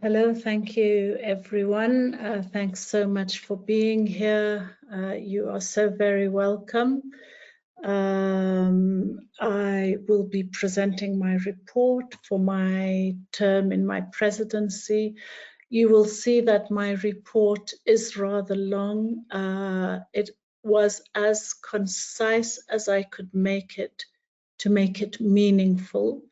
Hello, thank you everyone. Thanks so much for being here. You are so very welcome. I will be presenting my report for my term in my presidency. You will see that my report is rather long. It was as concise as I could make it to make it meaningful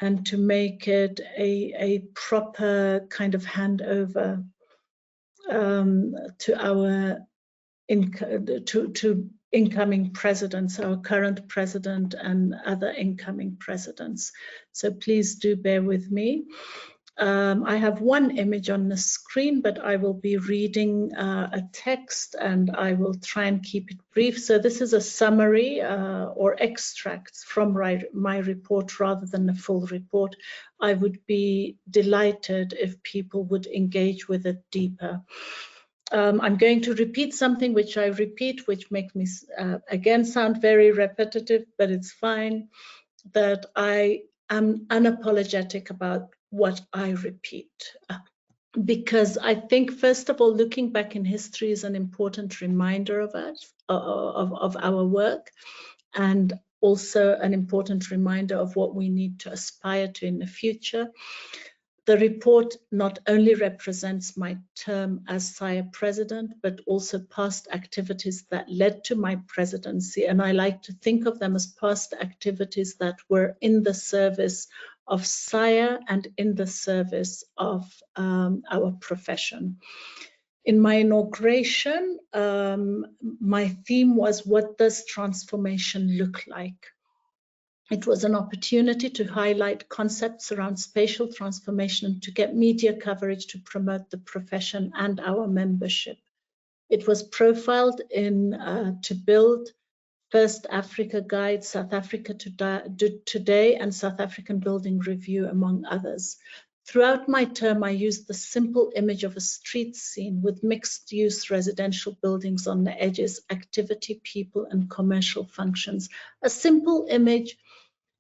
and to make it a proper kind of handover to our incoming presidents, our current president and other incoming presidents. So please do bear with me. I have one image on the screen, but I will be reading a text and I will try and keep it brief. So this is a summary or extracts from my report rather than a full report. I would be delighted if people would engage with it deeper. I'm going to repeat something which I repeat, which makes me again sound very repetitive, but it's fine, that I am unapologetic about what I repeat. Because I think, first of all, looking back in history is an important reminder of us, of our work, and also an important reminder of what we need to aspire to in the future. The report not only represents my term as SAIA president, but also past activities that led to my presidency. And I like to think of them as past activities that were in the service of SAIA and in the service of our profession. In my inauguration, my theme was, what does transformation look like? It was an opportunity to highlight concepts around spatial transformation and to get media coverage to promote the profession and our membership. It was profiled in To Build, First Africa Guide, South Africa Today, and South African Building Review, among others. Throughout my term, I used the simple image of a street scene with mixed-use residential buildings on the edges, activity, people, and commercial functions. A simple image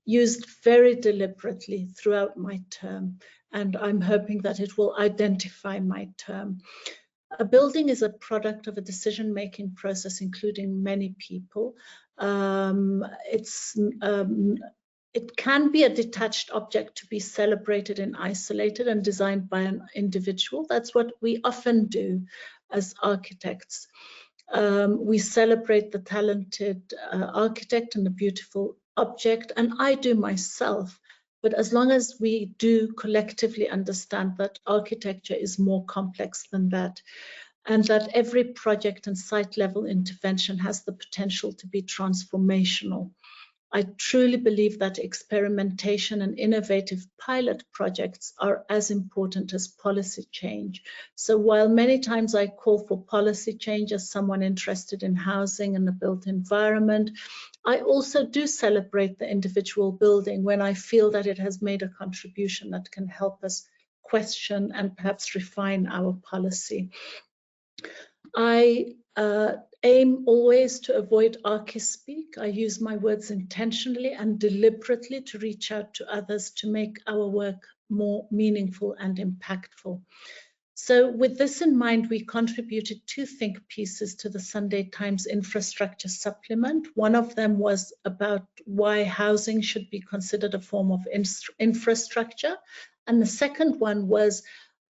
used very deliberately throughout my term, and I'm hoping that it will identify my term. A building is a product of a decision-making process including many people. It can be a detached object to be celebrated and isolated and designed by an individual. That's what we often do as architects. We celebrate the talented architect and the beautiful object, and I do myself. But as long as we do collectively understand that architecture is more complex than that, and that every project and site level intervention has the potential to be transformational. I truly believe that experimentation and innovative pilot projects are as important as policy change. So while many times I call for policy change as someone interested in housing and the built environment, I also do celebrate the individual building when I feel that it has made a contribution that can help us question and perhaps refine our policy. I aim always to avoid archi-speak. I use my words intentionally and deliberately to reach out to others to make our work more meaningful and impactful. So with this in mind, we contributed 2 think pieces to the Sunday Times infrastructure supplement. One of them was about why housing should be considered a form of infrastructure. And the second one was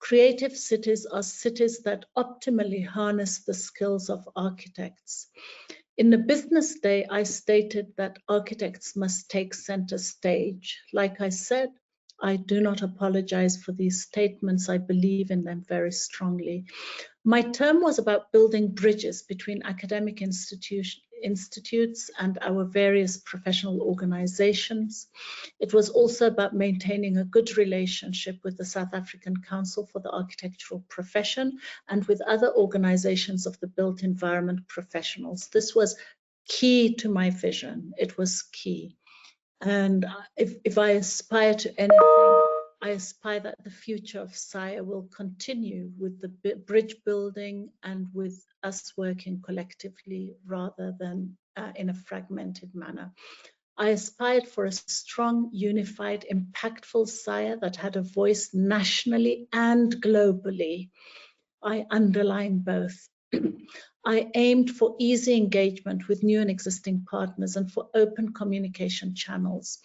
creative cities are cities that optimally harness the skills of architects. In the business day, I stated that architects must take center stage. Like I said, I do not apologize for these statements. I believe in them very strongly. My term was about building bridges between academic institutes and our various professional organizations. It was also about maintaining a good relationship with the South African Council for the Architectural Profession and with other organizations of the built environment professionals. This was key to my vision. It was key. And if I aspire to anything, I aspire that the future of SAIA will continue with the bridge building and with us working collectively rather than in a fragmented manner. I aspired for a strong, unified, impactful SAIA that had a voice nationally and globally. I underline both. I aimed for easy engagement with new and existing partners and for open communication channels.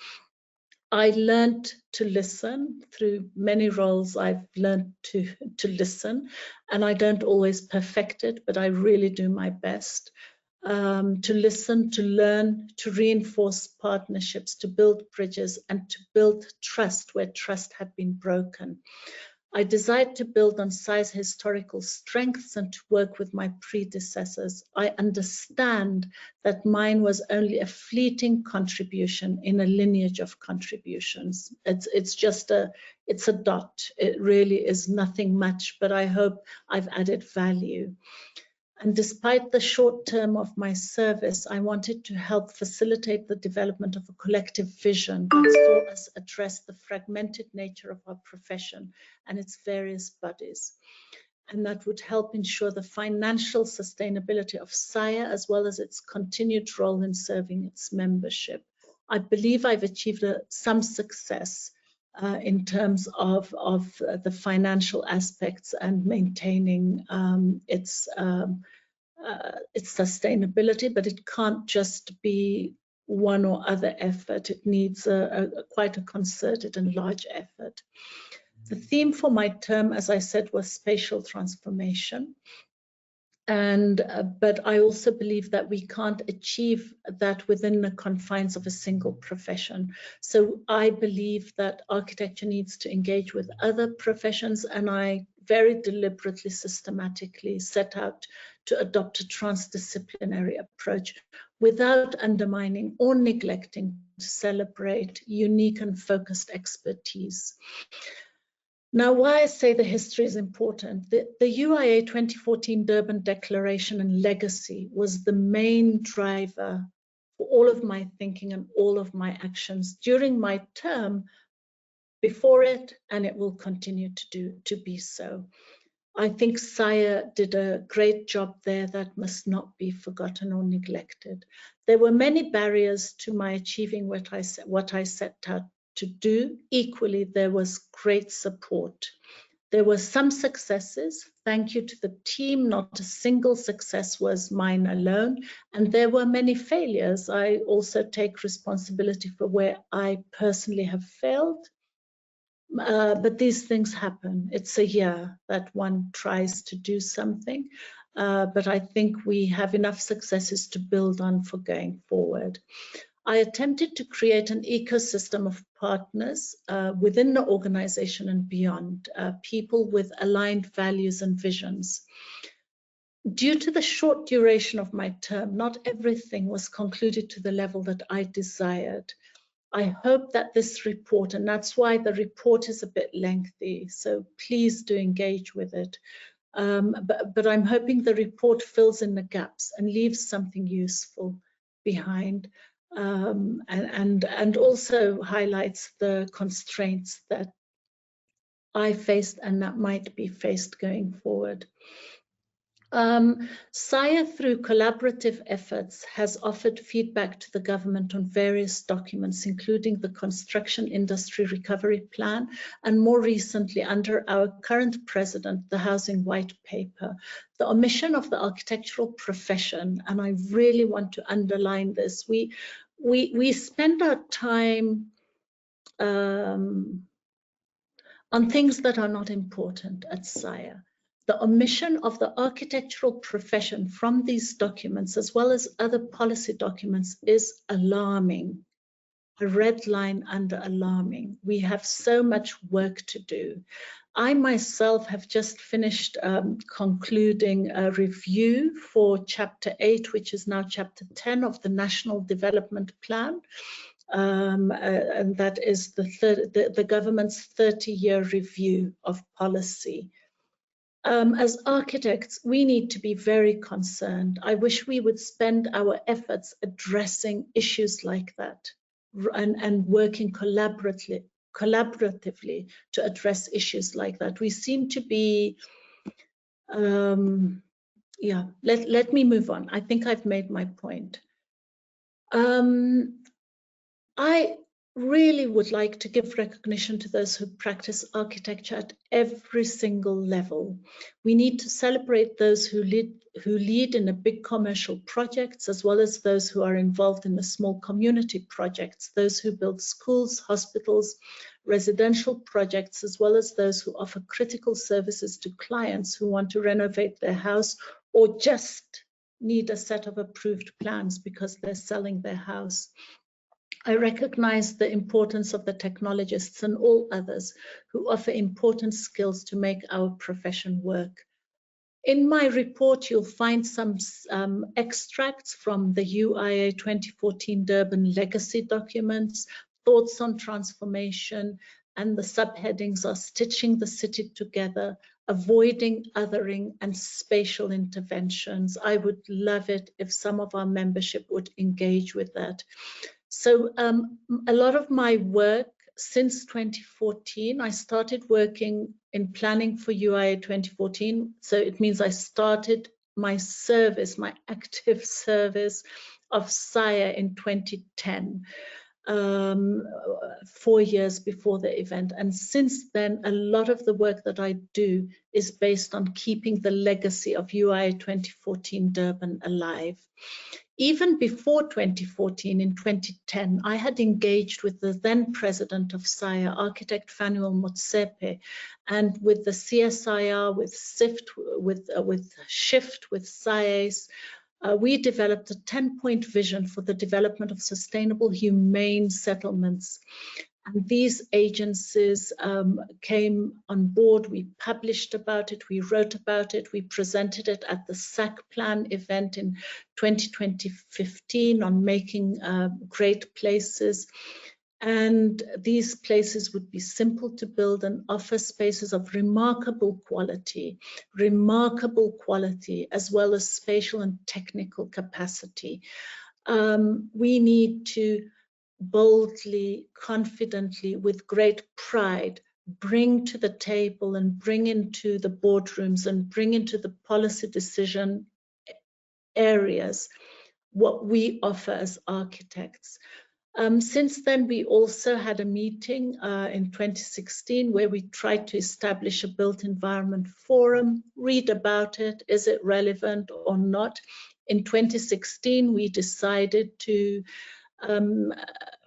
I learned to listen through many roles. I've learned to listen, and I don't always perfect it, but I really do my best. To listen, to learn, to reinforce partnerships, to build bridges, and to build trust where trust had been broken. I desired to build on SAIA's historical strengths and to work with my predecessors. I understand that mine was only a fleeting contribution in a lineage of contributions. It's a dot. It really is nothing much, but I hope I've added value. And despite the short term of my service, I wanted to help facilitate the development of a collective vision that saw us address the fragmented nature of our profession and its various bodies. And that would help ensure the financial sustainability of SAIA as well as its continued role in serving its membership. I believe I've achieved some success in terms of the financial aspects and maintaining its sustainability, but it can't just be one or other effort. It needs quite a concerted and large effort. The theme for my term, as I said, was spatial transformation. But I also believe that we can't achieve that within the confines of a single profession. So I believe that architecture needs to engage with other professions, and I very deliberately, systematically set out to adopt a transdisciplinary approach without undermining or neglecting to celebrate unique and focused expertise. Now, why I say the history is important, the UIA 2014 Durban Declaration and legacy was the main driver for all of my thinking and all of my actions during my term, before it, and it will continue to be so. I think SAIA did a great job there that must not be forgotten or neglected. There were many barriers to my achieving what I set out to do. Equally, there was great support. There were some successes. Thank you to the team. Not a single success was mine alone. And there were many failures. I also take responsibility for where I personally have failed. But these things happen. It's a year that one tries to do something. But I think we have enough successes to build on for going forward. I attempted to create an ecosystem of partners within the organization and beyond, people with aligned values and visions. Due to the short duration of my term, not everything was concluded to the level that I desired. I hope that this report, and that's why the report is a bit lengthy, so please do engage with it. But I'm hoping the report fills in the gaps and leaves something useful behind. And also highlights the constraints that I faced and that might be faced going forward. SAIA, through collaborative efforts, has offered feedback to the government on various documents, including the Construction Industry Recovery Plan, and more recently, under our current president, the Housing White Paper. The omission of the architectural profession, and I really want to underline this, we spend our time on things that are not important at SAIA. The omission of the architectural profession from these documents, as well as other policy documents, is alarming. A red line under alarming. We have so much work to do. I myself have just finished concluding a review for Chapter 8, which is now Chapter 10 of the National Development Plan. And that is the government's 30-year review of policy. As architects, we need to be very concerned. I wish we would spend our efforts addressing issues like that and working collaboratively to address issues like that. We seem to be, yeah, let me move on. I think I've made my point. I really would like to give recognition to those who practice architecture at every single level. We need to celebrate those who lead in the big commercial projects, as well as those who are involved in the small community projects, those who build schools, hospitals, residential projects, as well as those who offer critical services to clients who want to renovate their house or just need a set of approved plans because they're selling their house. I recognize the importance of the technologists and all others who offer important skills to make our profession work. In my report, you'll find some extracts from the UIA 2014 Durban legacy documents, thoughts on transformation, and the subheadings are stitching the city together, avoiding othering, and spatial interventions. I would love it if some of our membership would engage with that. So a lot of my work since 2014, I started working in planning for UIA 2014. So it means I started my service, my active service of SAIA in 2010, 4 years before the event. And since then, a lot of the work that I do is based on keeping the legacy of UIA 2014 Durban alive. Even before 2014, in 2010, I had engaged with the then president of SAIA, architect Fanuel Motsepe, and with the CSIR, with SIFT, with SHIFT, with SAIAs. We developed a 10-point vision for the development of sustainable, humane settlements. And these agencies came on board. We published about it, we wrote about it, we presented it at the SAC Plan event in 2015 on making great places. And these places would be simple to build and offer spaces of remarkable quality, as well as spatial and technical capacity. We need to boldly, confidently, with great pride, bring to the table and bring into the boardrooms and bring into the policy decision areas what we offer as architects. Since then, we also had a meeting in 2016 where we tried to establish a built environment forum, read about it, is it relevant or not? In 2016, we decided to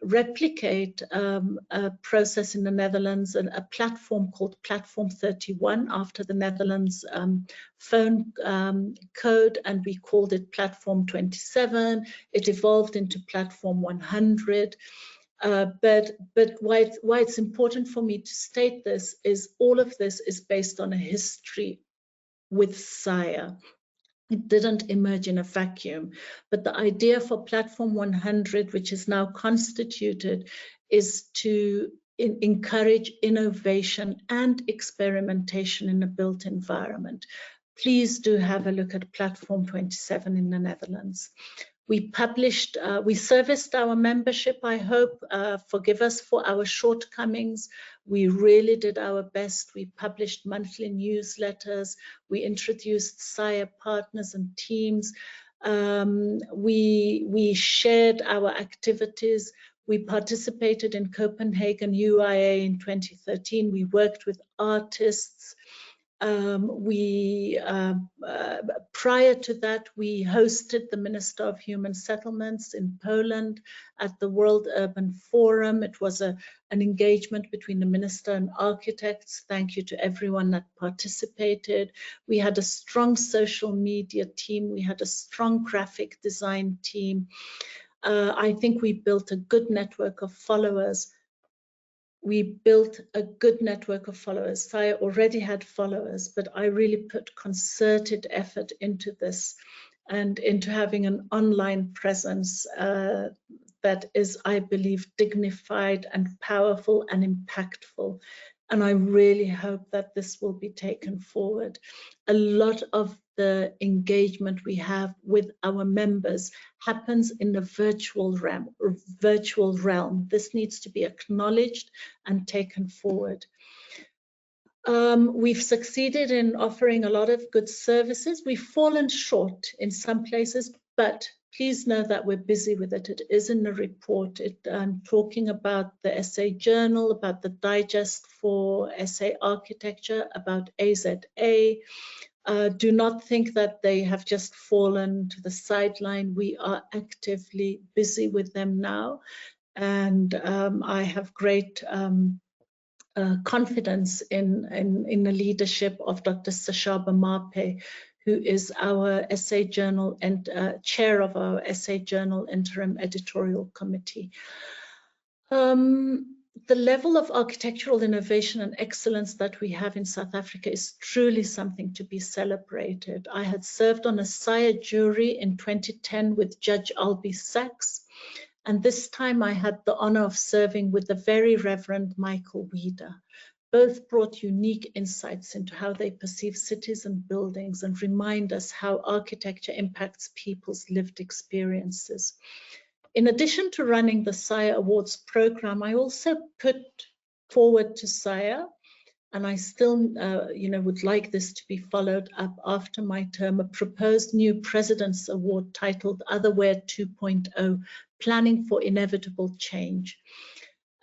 replicate a process in the Netherlands, and a platform called Platform 31 after the Netherlands phone code, and we called it Platform 27. It evolved into Platform 100. But why it's important for me to state this is all of this is based on a history with SAIA. It didn't emerge in a vacuum, but the idea for Platform 100, which is now constituted, is to encourage innovation and experimentation in a built environment. Please do have a look at Platform 27 in the Netherlands. We published, we serviced our membership, I hope. Forgive us for our shortcomings. We really did our best. We published monthly newsletters. We introduced SAIA partners and teams. We shared our activities. We participated in Copenhagen UIA in 2013. We worked with artists. Prior to that, we hosted the Minister of Human Settlements in Poland at the World Urban Forum. It was an engagement between the minister and architects. Thank you to everyone that participated. We had a strong social media team. We had a strong graphic design team. I think we built a good network of followers. SAIA already had followers, but I really put concerted effort into this and into having an online presence that is, I believe, dignified and powerful and impactful. And I really hope that this will be taken forward. A lot of the engagement we have with our members happens in the virtual realm. This needs to be acknowledged and taken forward. We've succeeded in offering a lot of good services. We've fallen short in some places, but please know that we're busy with it. It is in the report. I'm talking about the SA Journal, about the digest for SA Architecture, about AZA. Do not think that they have just fallen to the sideline. We are actively busy with them now. And I have great confidence in the leadership of Dr. Sashaba Mape, who is our SA Journal and chair of our SA Journal Interim Editorial Committee. The level of architectural innovation and excellence that we have in South Africa is truly something to be celebrated. I had served on a SAIA jury in 2010 with Judge Albie Sachs, and this time I had the honor of serving with the very Reverend Michael Weeder. Both brought unique insights into how they perceive cities and buildings and remind us how architecture impacts people's lived experiences. In addition to running the SAIA Awards program, I also put forward to SAIA, and I still would like this to be followed up after my term, a proposed new President's Award titled Otherware 2.0, Planning for Inevitable Change.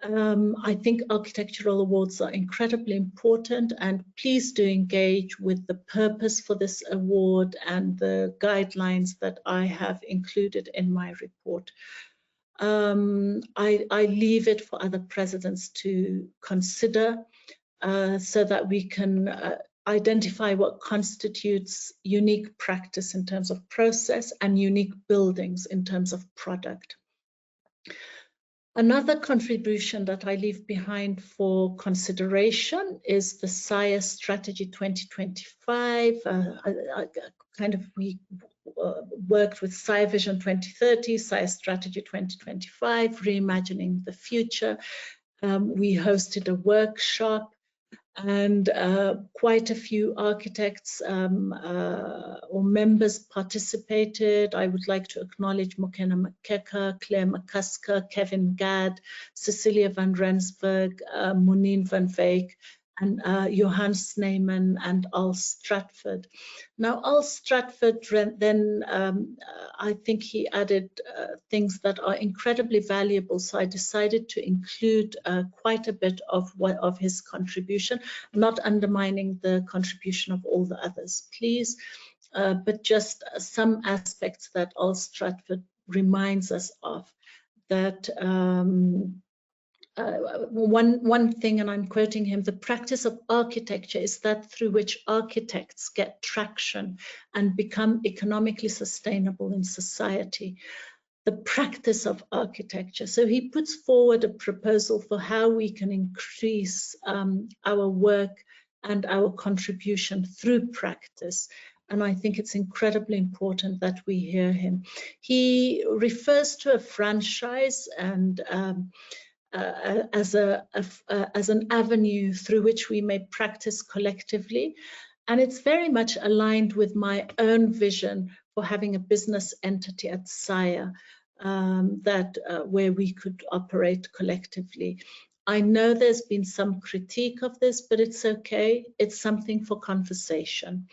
I think architectural awards are incredibly important, and please do engage with the purpose for this award and the guidelines that I have included in my report. I leave it for other presidents to consider so that we can identify what constitutes unique practice in terms of process and unique buildings in terms of product. Another contribution that I leave behind for consideration is the SAIA Strategy 2025. We worked with SAIA Vision 2030, SAIA Strategy 2025, Reimagining the Future. We hosted a workshop, and quite a few architects or members participated. I would like to acknowledge Mokena Makeka, Claire McCusker, Kevin Gadd, Cecilia van Rensburg, Monine van Veek, and Johan Sneeman and Al Stratford. Now, Al Stratford then, I think he added things that are incredibly valuable, so I decided to include quite a bit of his contribution, not undermining the contribution of all the others, please, but just some aspects that Al Stratford reminds us of, that one thing, and I'm quoting him, the practice of architecture is that through which architects get traction and become economically sustainable in society. The practice of architecture. So he puts forward a proposal for how we can increase our work and our contribution through practice. And I think it's incredibly important that we hear him. He refers to a franchise and as an avenue through which we may practice collectively. And it's very much aligned with my own vision for having a business entity at SAIA where we could operate collectively. I know there's been some critique of this, but it's okay. It's something for conversation.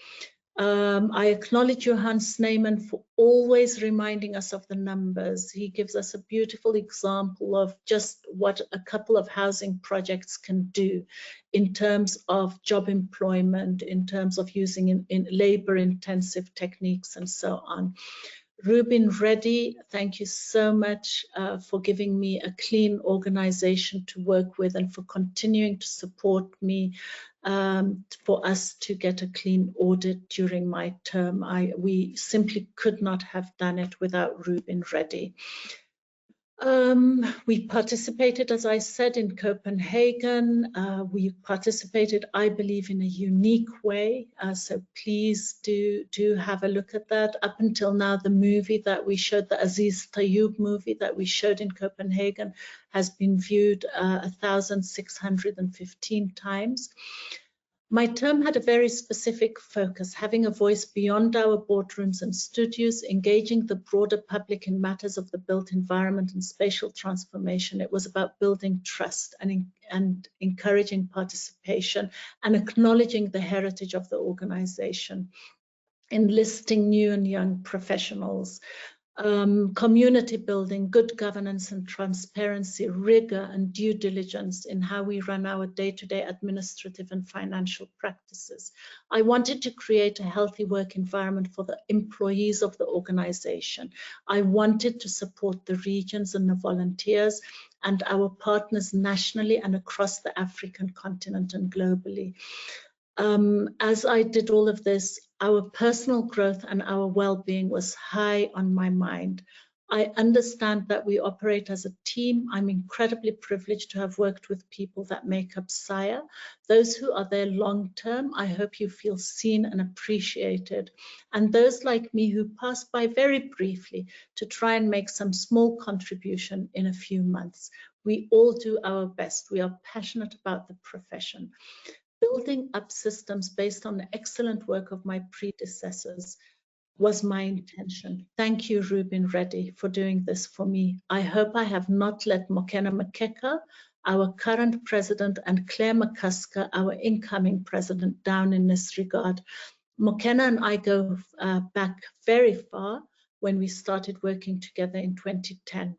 I acknowledge Johan Sneeman for always reminding us of the numbers. He gives us a beautiful example of just what a couple of housing projects can do in terms of job employment, in terms of using in labor-intensive techniques and so on. Rubin Reddy, thank you so much for giving me a clean organization to work with and for continuing to support me for us to get a clean audit during my term. We simply could not have done it without Rubin Reddy. We participated, as I said, in Copenhagen. We participated, I believe, in a unique way. So please do have a look at that. Up until now, the movie that we showed, the Aziz Tayoub movie that we showed in Copenhagen, has been viewed 1,615 times. My term had a very specific focus, having a voice beyond our boardrooms and studios, engaging the broader public in matters of the built environment and spatial transformation. It was about building trust and encouraging participation and acknowledging the heritage of the organization, enlisting new and young professionals. community building, good governance and transparency, rigor and due diligence in how we run our day-to-day administrative and financial practices. I wanted to create a healthy work environment for the employees of the organization. I wanted to support the regions and the volunteers and our partners nationally and across the African continent and globally. As I did all of this, our personal growth and our well-being was high on my mind. I understand that we operate as a team. I'm incredibly privileged to have worked with people that make up SAIA. Those who are there long-term, I hope you feel seen and appreciated. And those like me who pass by very briefly to try and make some small contribution in a few months. We all do our best. We are passionate about the profession. Building up systems based on the excellent work of my predecessors was my intention. Thank you, Reuben Reddy, for doing this for me. I hope I have not let Mokena Makeka, our current president, and Claire McCusker, our incoming president, down in this regard. Mokena and I go back very far when we started working together in 2010.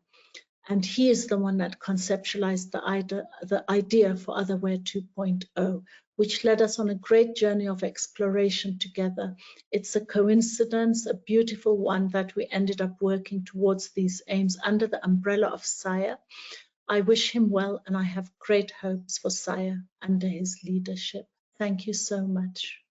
And he is the one that conceptualized the idea for Otherware 2.0, which led us on a great journey of exploration together. It's a coincidence, a beautiful one, that we ended up working towards these aims under the umbrella of SAIA. I wish him well, and I have great hopes for SAIA under his leadership. Thank you so much.